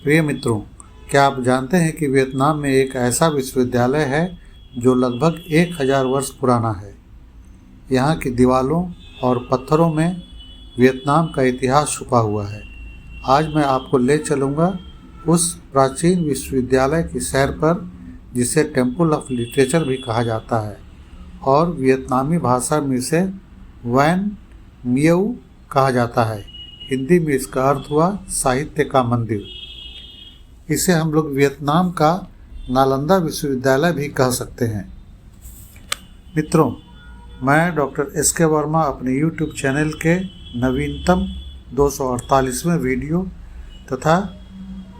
प्रिय मित्रों, क्या आप जानते हैं कि वियतनाम में एक ऐसा विश्वविद्यालय है जो लगभग 1000 वर्ष पुराना है। यहाँ की दीवारों और पत्थरों में वियतनाम का इतिहास छुपा हुआ है। आज मैं आपको ले चलूँगा उस प्राचीन विश्वविद्यालय की सैर पर जिसे टेम्पल ऑफ लिटरेचर भी कहा जाता है और वियतनामी भाषा में इसे वैन मियऊ कहा जाता है। हिंदी में इसका अर्थ हुआ साहित्य का मंदिर। इसे हम लोग वियतनाम का नालंदा विश्वविद्यालय भी कह सकते हैं। मित्रों, मैं डॉक्टर एस.के. वर्मा अपने YouTube चैनल के नवीनतम 248वें वीडियो तथा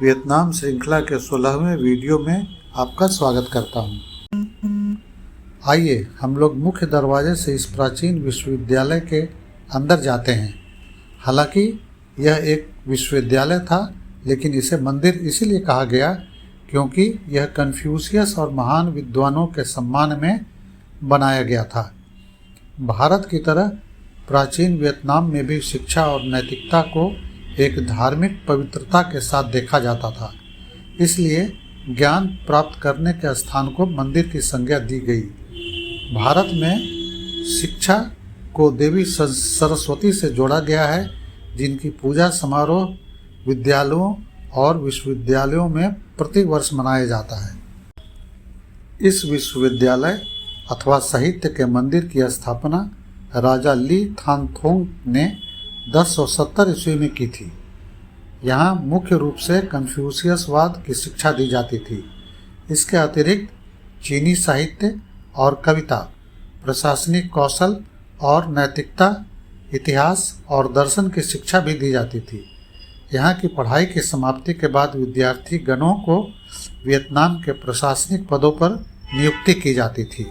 वियतनाम श्रृंखला के 16वें वीडियो में आपका स्वागत करता हूं। आइए हम लोग मुख्य दरवाजे से इस प्राचीन विश्वविद्यालय के अंदर जाते हैं। हालांकि यह एक विश्वविद्यालय था, लेकिन इसे मंदिर इसीलिए कहा गया क्योंकि यह कन्फ्यूशियस और महान विद्वानों के सम्मान में बनाया गया था। भारत की तरह प्राचीन वियतनाम में भी शिक्षा और नैतिकता को एक धार्मिक पवित्रता के साथ देखा जाता था। इसलिए ज्ञान प्राप्त करने के स्थान को मंदिर की संज्ञा दी गई। भारत में शिक्षा को देवी सरस्वती से जोड़ा गया है, जिनकी पूजा समारोह विद्यालयों और विश्वविद्यालयों में प्रति वर्ष मनाया जाता है। इस विश्वविद्यालय अथवा साहित्य के मंदिर की स्थापना राजा ली थानथोंग ने 1070 ईस्वी में की थी। यहाँ मुख्य रूप से कन्फ्यूशियसवाद की शिक्षा दी जाती थी। इसके अतिरिक्त चीनी साहित्य और कविता, प्रशासनिक कौशल और नैतिकता, इतिहास और दर्शन की शिक्षा भी दी जाती थी। यहाँ की पढ़ाई की समाप्ति के बाद विद्यार्थी गणों को वियतनाम के प्रशासनिक पदों पर नियुक्ति की जाती थी।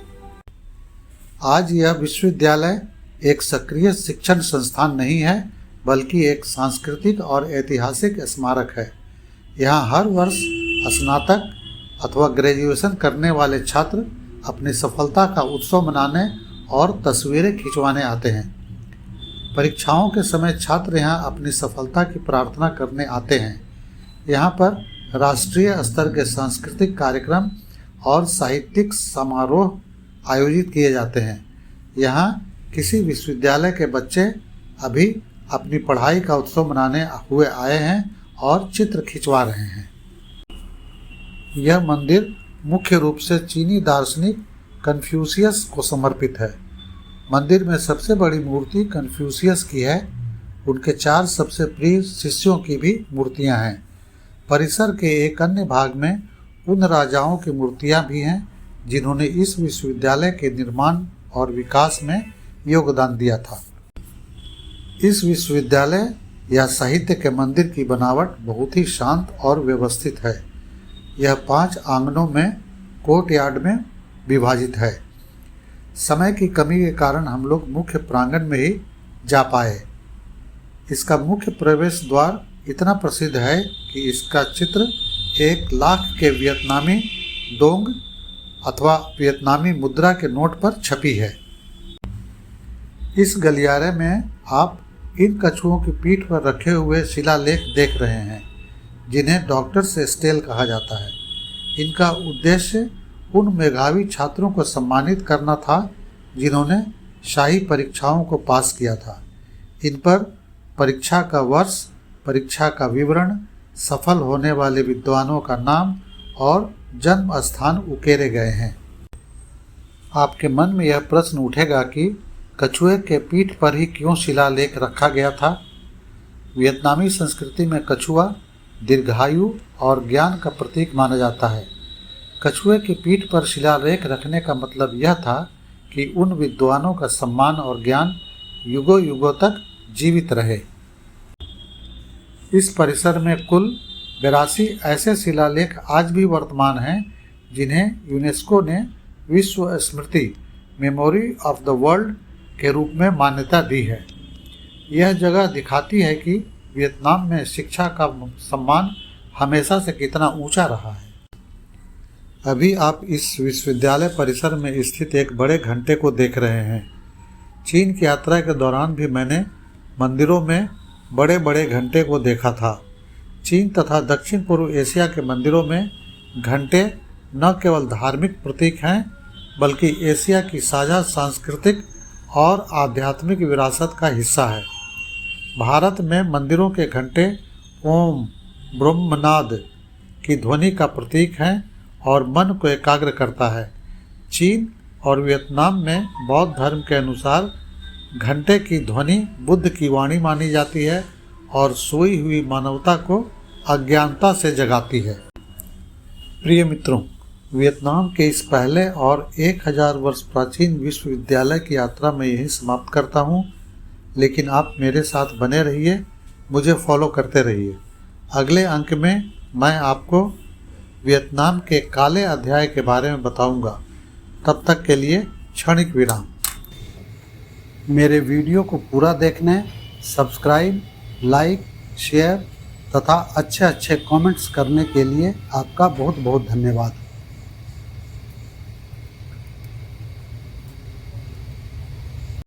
आज यह विश्वविद्यालय एक सक्रिय शिक्षण संस्थान नहीं है, बल्कि एक सांस्कृतिक और ऐतिहासिक स्मारक है। यहाँ हर वर्ष स्नातक अथवा ग्रेजुएशन करने वाले छात्र अपनी सफलता का उत्सव मनाने और तस्वीरें खिंचवाने आते हैं। परीक्षाओं के समय छात्र यहाँ अपनी सफलता की प्रार्थना करने आते हैं। यहाँ पर राष्ट्रीय स्तर के सांस्कृतिक कार्यक्रम और साहित्यिक समारोह आयोजित किए जाते हैं। यहाँ किसी विश्वविद्यालय के बच्चे अभी अपनी पढ़ाई का उत्सव मनाने हुए आए हैं और चित्र खिंचवा रहे हैं। यह मंदिर मुख्य रूप से चीनी दार्शनिक कन्फ्यूशियस को समर्पित है। मंदिर में सबसे बड़ी मूर्ति कन्फ्यूशियस की है। उनके 4 सबसे प्रिय शिष्यों की भी मूर्तियां हैं। परिसर के एक अन्य भाग में उन राजाओं की मूर्तियां भी हैं जिन्होंने इस विश्वविद्यालय के निर्माण और विकास में योगदान दिया था। इस विश्वविद्यालय या साहित्य के मंदिर की बनावट बहुत ही शांत और व्यवस्थित है। यह 5 आंगनों में कोर्टयार्ड में विभाजित है। समय की कमी के कारण हम लोग मुख्य प्रांगण में ही जा पाए। इसका मुख्य प्रवेश द्वार इतना प्रसिद्ध है कि इसका चित्र 1 लाख के वियतनामी डोंग अथवा वियतनामी मुद्रा के नोट पर छपी है। इस गलियारे में आप इन कछुओं की पीठ पर रखे हुए शिलालेख देख रहे हैं, जिन्हें डॉक्टर्स स्टेल कहा जाता है। इनका उद्देश्य उन मेधावी छात्रों को सम्मानित करना था जिन्होंने शाही परीक्षाओं को पास किया था। इन पर परीक्षा का वर्ष, परीक्षा का विवरण, सफल होने वाले विद्वानों का नाम और जन्म स्थान उकेरे गए हैं। आपके मन में यह प्रश्न उठेगा कि कछुए के पीठ पर ही क्यों शिलालेख रखा गया था। वियतनामी संस्कृति में कछुआ दीर्घायु और ज्ञान का प्रतीक माना जाता है। कछुए की पीठ पर शिलालेख रखने का मतलब यह था कि उन विद्वानों का सम्मान और ज्ञान युगों युगों तक जीवित रहे। इस परिसर में कुल 82 ऐसे शिलालेख आज भी वर्तमान हैं जिन्हें यूनेस्को ने विश्व स्मृति मेमोरी ऑफ द वर्ल्ड के रूप में मान्यता दी है। यह जगह दिखाती है कि वियतनाम में शिक्षा का सम्मान हमेशा से कितना ऊंचा रहा है। अभी आप इस विश्वविद्यालय परिसर में स्थित एक बड़े घंटे को देख रहे हैं। चीन की यात्रा के दौरान भी मैंने मंदिरों में बड़े बड़े घंटे को देखा था। चीन तथा दक्षिण पूर्व एशिया के मंदिरों में घंटे न केवल धार्मिक प्रतीक हैं बल्कि एशिया की साझा सांस्कृतिक और आध्यात्मिक विरासत का हिस्सा है। भारत में मंदिरों के घंटे ओम ब्रह्मनाद की ध्वनि का प्रतीक हैं और मन को एकाग्र करता है। चीन और वियतनाम में बौद्ध धर्म के अनुसार घंटे की ध्वनि बुद्ध की वाणी मानी जाती है और सोई हुई मानवता को अज्ञानता से जगाती है। प्रिय मित्रों, वियतनाम के इस पहले और 1000 वर्ष प्राचीन विश्वविद्यालय की यात्रा में यही समाप्त करता हूँ, लेकिन आप मेरे साथ बने रहिए, मुझे फॉलो करते रहिए। अगले अंक में मैं आपको वियतनाम के काले अध्याय के बारे में बताऊंगा। तब तक के लिए क्षणिक विराम। मेरे वीडियो को पूरा देखने, सब्सक्राइब, लाइक, शेयर तथा अच्छे कमेंट्स करने के लिए आपका बहुत बहुत धन्यवाद।